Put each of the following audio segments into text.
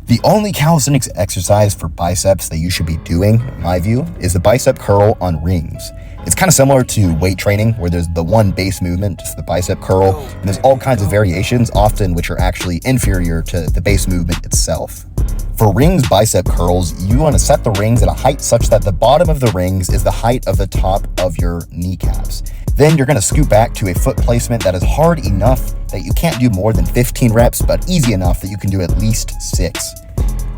The only calisthenics exercise for biceps that you should be doing, in my view, is the bicep curl on rings. It's kind of similar to weight training, where there's the one base movement, just the bicep curl, and there's all kinds of variations, often which are actually inferior to the base movement itself. For rings bicep curls, you want to set the rings at a height such that the bottom of the rings is the height of the top of your kneecaps. Then you're going to scoot back to a foot placement that is hard enough that you can't do more than 15 reps, but easy enough that you can do at least 6.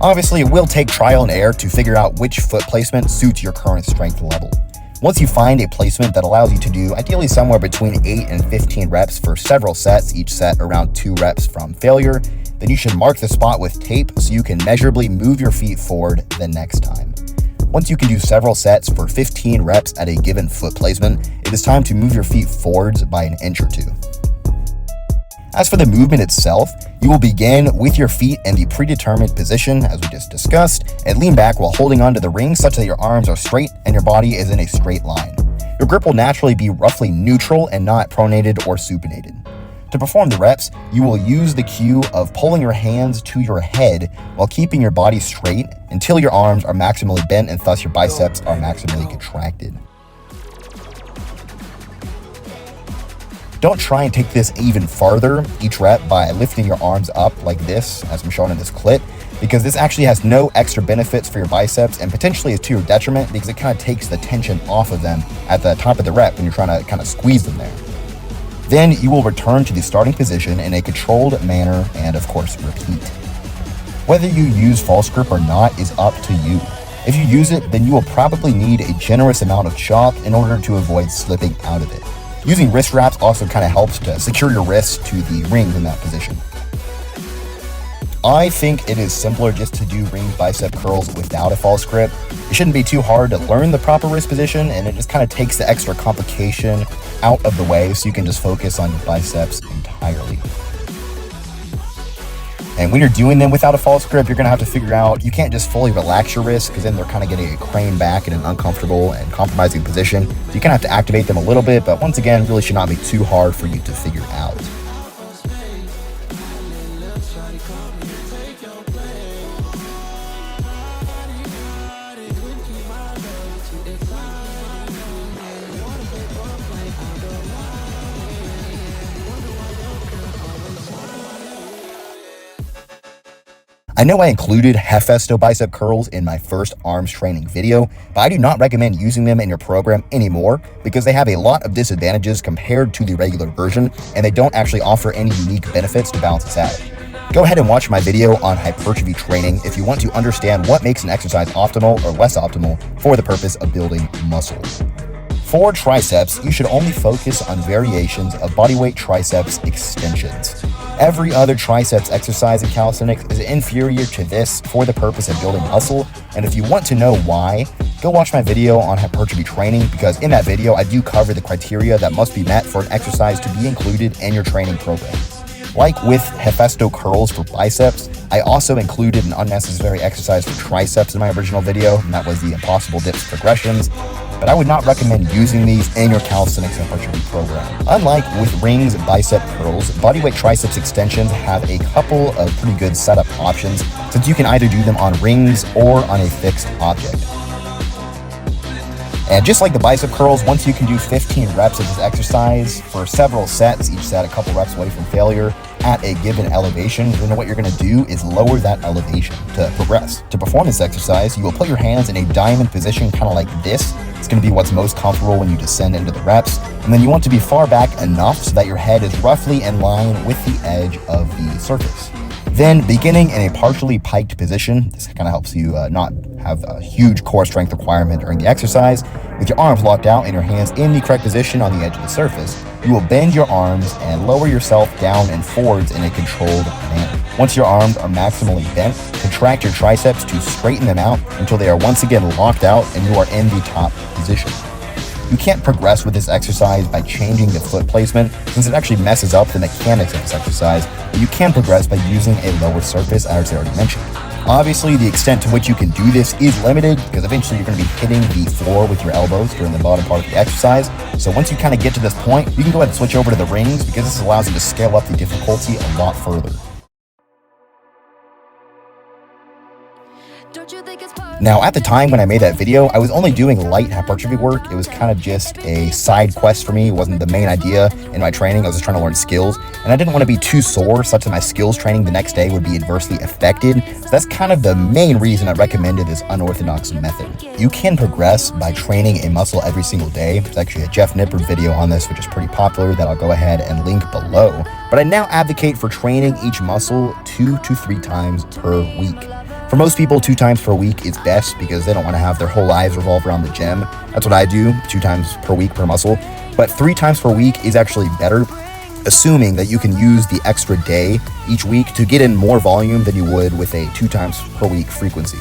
Obviously, it will take trial and error to figure out which foot placement suits your current strength level. Once you find a placement that allows you to do ideally somewhere between 8 and 15 reps for several sets, each set around 2 reps from failure, then you should mark the spot with tape so you can measurably move your feet forward the next time. Once you can do several sets for 15 reps at a given foot placement, it is time to move your feet forwards by an inch or 2. As for the movement itself, you will begin with your feet in the predetermined position, as we just discussed, and lean back while holding onto the ring such that your arms are straight and your body is in a straight line. Your grip will naturally be roughly neutral and not pronated or supinated. To perform the reps, you will use the cue of pulling your hands to your head while keeping your body straight until your arms are maximally bent and thus your biceps are maximally contracted. Don't try and take this even farther each rep by lifting your arms up like this, as I'm showing in this clip, because this actually has no extra benefits for your biceps and potentially is to your detriment because it kind of takes the tension off of them at the top of the rep when you're trying to kind of squeeze them there. Then you will return to the starting position in a controlled manner and, of course, repeat. Whether you use false grip or not is up to you. If you use it, then you will probably need a generous amount of chalk in order to avoid slipping out of it. Using wrist wraps also kind of helps to secure your wrists to the rings in that position. I think it is simpler just to do ring bicep curls without a false grip. It shouldn't be too hard to learn the proper wrist position, and it just kind of takes the extra complication out of the way so you can just focus on your biceps entirely. And when you're doing them without a false grip, you're going to have to figure out, you can't just fully relax your wrists because then they're kind of getting a crane back in an uncomfortable and compromising position. So you kind of have to activate them a little bit, but once again, really should not be too hard for you to figure out. I know I included Hefesto bicep curls in my first arms training video, but I do not recommend using them in your program anymore because they have a lot of disadvantages compared to the regular version, and they don't actually offer any unique benefits to balance this out. Go ahead and watch my video on hypertrophy training if you want to understand what makes an exercise optimal or less optimal for the purpose of building muscle. For triceps, you should only focus on variations of bodyweight triceps extensions. Every other triceps exercise in calisthenics is inferior to this for the purpose of building muscle, and if you want to know why, go watch my video on hypertrophy training because in that video I do cover the criteria that must be met for an exercise to be included in your training program. Like with Hefesto curls for biceps, I also included an unnecessary exercise for triceps in my original video, and that was the impossible dips progressions, but I would not recommend using these in your calisthenics hypertrophy program. Unlike with rings and bicep curls, bodyweight triceps extensions have a couple of pretty good setup options since you can either do them on rings or on a fixed object. And just like the bicep curls, once you can do 15 reps of this exercise for several sets, each set a couple reps away from failure at a given elevation, then what you're going to do is lower that elevation to progress. To perform this exercise, you will put your hands in a diamond position, kind of like this. It's going to be what's most comfortable when you descend into the reps. And then you want to be far back enough so that your head is roughly in line with the edge of the surface. Then beginning in a partially piked position, this kind of helps you not have a huge core strength requirement during the exercise. With your arms locked out and your hands in the correct position on the edge of the surface, you will bend your arms and lower yourself down and forwards in a controlled manner. Once your arms are maximally bent, contract your triceps to straighten them out until they are once again locked out and you are in the top position. You can't progress with this exercise by changing the foot placement since it actually messes up the mechanics of this exercise, but you can progress by using a lower surface as I already mentioned. Obviously, the extent to which you can do this is limited because eventually you're going to be hitting the floor with your elbows during the bottom part of the exercise. So once you kind of get to this point, you can go ahead and switch over to the rings because this allows you to scale up the difficulty a lot further. Now, at the time when I made that video, I was only doing light hypertrophy work. It was kind of just a side quest for me. It wasn't the main idea in my training. I was just trying to learn skills, and I didn't want to be too sore such that my skills training the next day would be adversely affected. So that's kind of the main reason I recommended this unorthodox method. You can progress by training a muscle every single day. There's actually a Jeff Nippard video on this, which is pretty popular, that I'll go ahead and link below. But I now advocate for training each muscle 2 to 3 times per week. For most people, 2 times per week is best because they don't want to have their whole lives revolve around the gym. That's what I do, 2 times per week per muscle. But 3 times per week is actually better, assuming that you can use the extra day each week to get in more volume than you would with a 2 times per week frequency.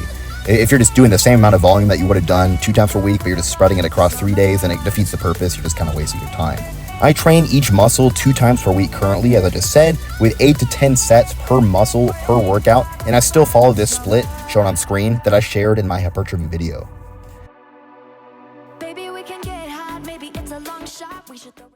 If you're just doing the same amount of volume that you would have done 2 times per week, but you're just spreading it across 3 days, then it defeats the purpose. You're just kind of wasting your time. I train each muscle 2 times per week currently, as I just said, with 8 to 10 sets per muscle per workout, and I still follow this split shown on screen that I shared in my hypertrophy video. Baby, we can get hot, maybe it's a long shot, we should throw it.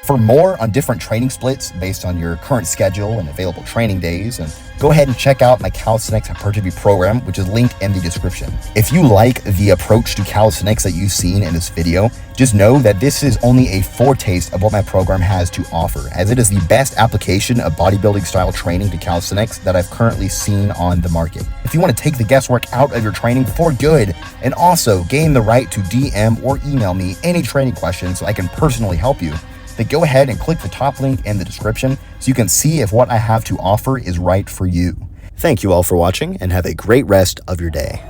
For more on different training splits based on your current schedule and available training days, and go ahead and check out my Calisthenics Hypertrophy program, which is linked in the description. If you like the approach to calisthenics that you've seen in this video, just know that this is only a foretaste of what my program has to offer, as it is the best application of bodybuilding style training to calisthenics that I've currently seen on the market. If you want to take the guesswork out of your training for good, and also gain the right to DM or email me any training questions so I can personally help you, then go ahead and click the top link in the description so you can see if what I have to offer is right for you. Thank you all for watching, and have a great rest of your day.